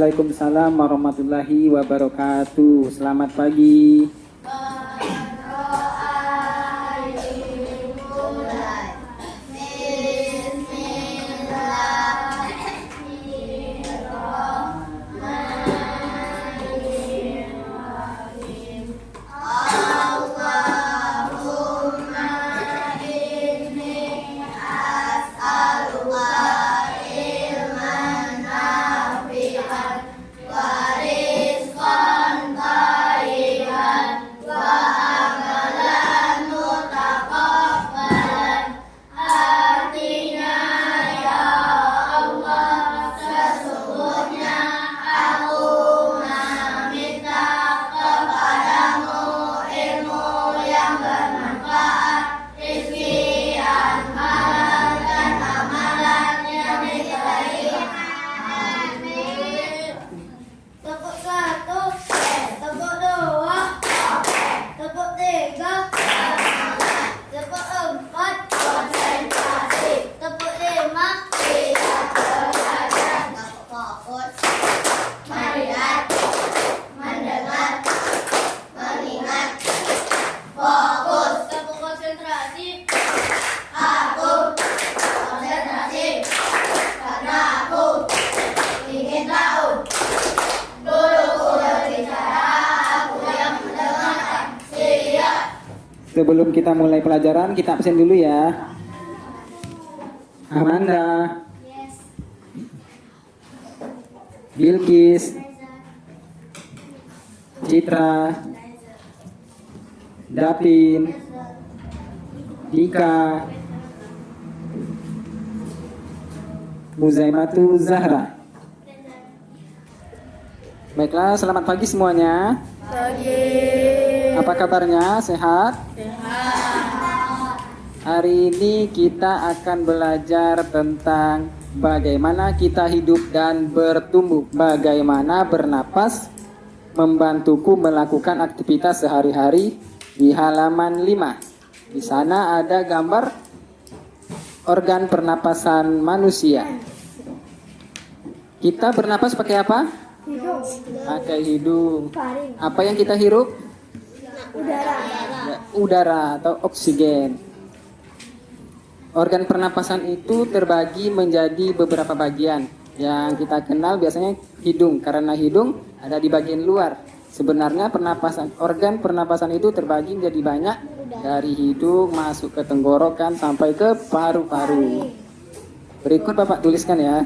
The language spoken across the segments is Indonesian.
Waalaikumsalam warahmatullahi wabarakatuh. Selamat pagi. Sebelum kita mulai pelajaran, kita absen dulu ya. Amanda, Bilkis, Citra, Dapin, Dika, Muzaimatu Zahra. Baiklah, selamat pagi semuanya. Pagi. Apa kabarnya? Sehat? Sehat. Hari ini kita akan belajar tentang bagaimana kita hidup dan bertumbuh, bagaimana bernapas membantuku melakukan aktivitas sehari-hari di halaman 5. Di sana ada gambar organ pernapasan manusia. Kita bernapas pakai apa? Hidung. Pakai hidung. Paring. Apa yang kita hirup? Udara. Ya, udara atau oksigen. Organ pernapasan itu terbagi menjadi beberapa bagian. Yang kita kenal biasanya hidung, karena hidung ada di bagian luar. Sebenarnya organ pernapasan itu terbagi menjadi banyak, dari hidung masuk ke tenggorokan sampai ke paru-paru. Berikut Bapak tuliskan ya.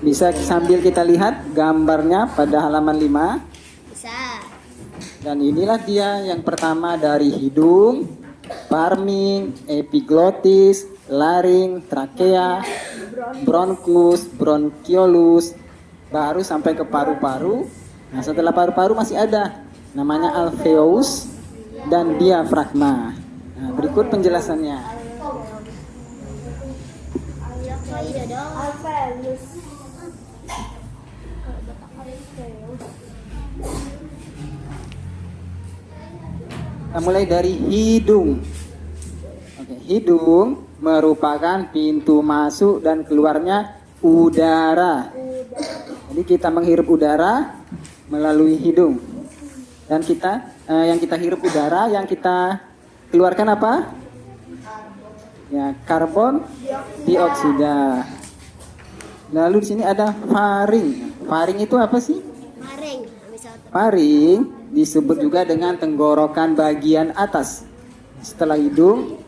Bisa sambil kita lihat gambarnya pada halaman 5. Bisa. Dan inilah dia yang pertama dari hidung, parming, epiglotis, laring, trakea, bronkus, bronkiolus, baru sampai ke paru-paru. Nah, setelah paru-paru masih ada namanya alveolus dan diafragma. Nah, berikut penjelasannya. Kita mulai dari hidung. Oke, hidung merupakan pintu masuk dan keluarnya udara. Jadi kita menghirup udara melalui hidung. Dan yang kita hirup udara, yang kita keluarkan apa? Ya, karbon dioksida. Lalu di sini ada faring. Faring itu apa sih? Faring disebut juga dengan tenggorokan bagian atas. Setelah hidung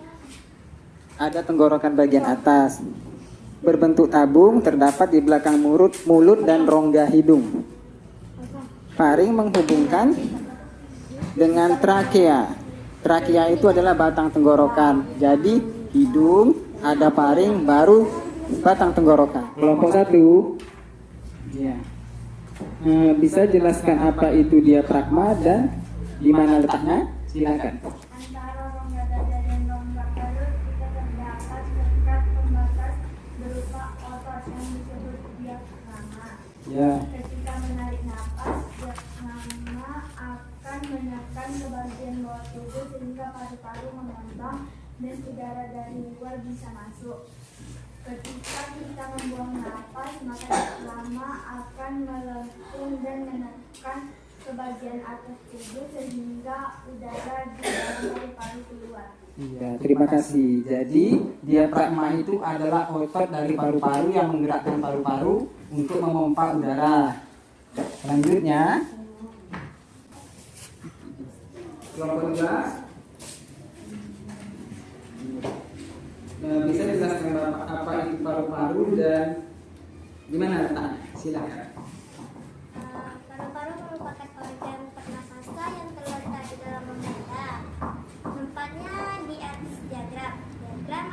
ada tenggorokan bagian atas. Berbentuk tabung, terdapat di belakang mulut dan rongga hidung. Faring menghubungkan dengan trakea. Trakea itu adalah batang tenggorokan. Jadi hidung, ada faring, baru batang tenggorokan. Kelompok 1. Ya. Bisa jelaskan apa itu diafragma dan di mana letaknya? Silakan. Antara rongga dada dan rongga perut kita terdapat sekat pembatas berupa otot yang disebut diafragma. Ya. Ketika menarik napas, diafragma akan menekan menekan ke bagian bawah tubuh sehingga paru-paru mengembang dan udara dari luar bisa masuk. Ketika kita membuang napas, maka lama akan melengkung dan menekan ke bagian atas tubuh sehingga udara di dalam paru-paru keluar. Iya, terima kasih. Jadi, diafragma itu adalah otot dari paru-paru yang menggerakkan paru-paru untuk memompa udara. Selanjutnya, kelompok 2. Bisa dijelaskan Bapak apa itu paru-paru dan gimana letaknya? Silakan. Paru-paru merupakan organ pernafasan yang terletak di dalam dada. Tempatnya di atas diagram. Diagram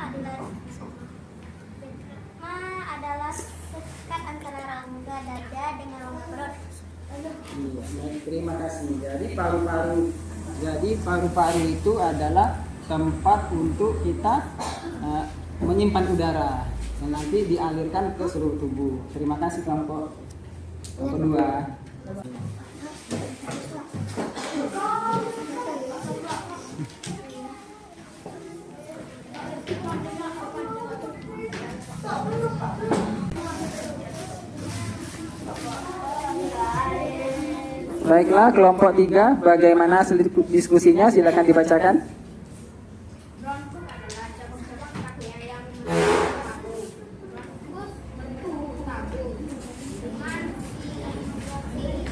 adalah sekat antara rongga dada dengan rongga perut. Iya, baik, terima kasih. Jadi paru-paru itu adalah tempat untuk kita menyimpan udara dan nanti dialirkan ke seluruh tubuh. Terima kasih kelompok 2. Baiklah, kelompok 3, bagaimana hasil diskusinya? Silakan dibacakan. Bronkus adalah cabang-cabang kaki yang menutup tabung. Bronkus bentuk tabung dengan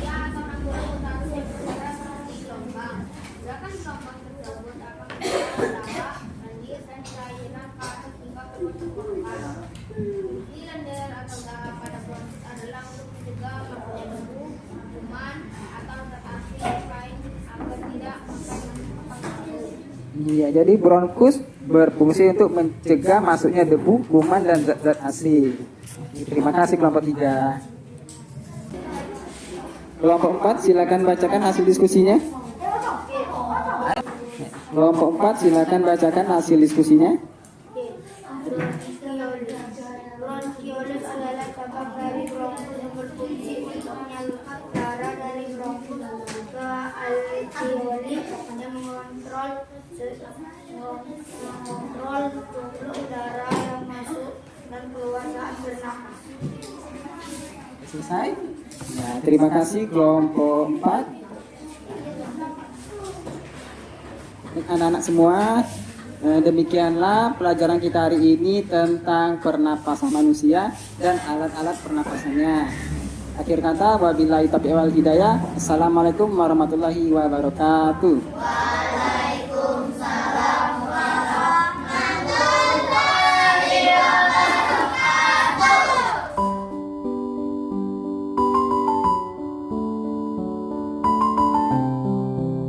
ia atau rambut utama yang berada seperti gelombang. Gerakan gelombang tersebut akan membawa udara, lendir, dan cairan ke atas hingga ke permukaan. Fungsi lendir atau udara pada bronkus adalah untuk mencegah masuknya debu, kuman, atau zat asing lain agar tidak menyebabkan tabung. Iya, jadi bronkus berfungsi untuk mencegah masuknya debu, kuman, dan zat-zat asing. Terima kasih kelompok 3. Kelompok 4, silakan bacakan hasil diskusinya. Kelompok 4, silakan bacakan hasil diskusinya. Bronchioles adalah cabang dari bronkus yang berfungsi untuk menyalurkan udara dari bronkus ke alveoli yang mengontrol volume udara yang masuk dan keluar saat bernapas. Selesai? Ya, terima kasih kelompok 4. Anak-anak semua, demikianlah pelajaran kita hari ini tentang pernapasan manusia dan alat-alat pernapasannya. Akhir kata, wabillahi taufiq wal hidayah. Assalamualaikum warahmatullahi wabarakatuh.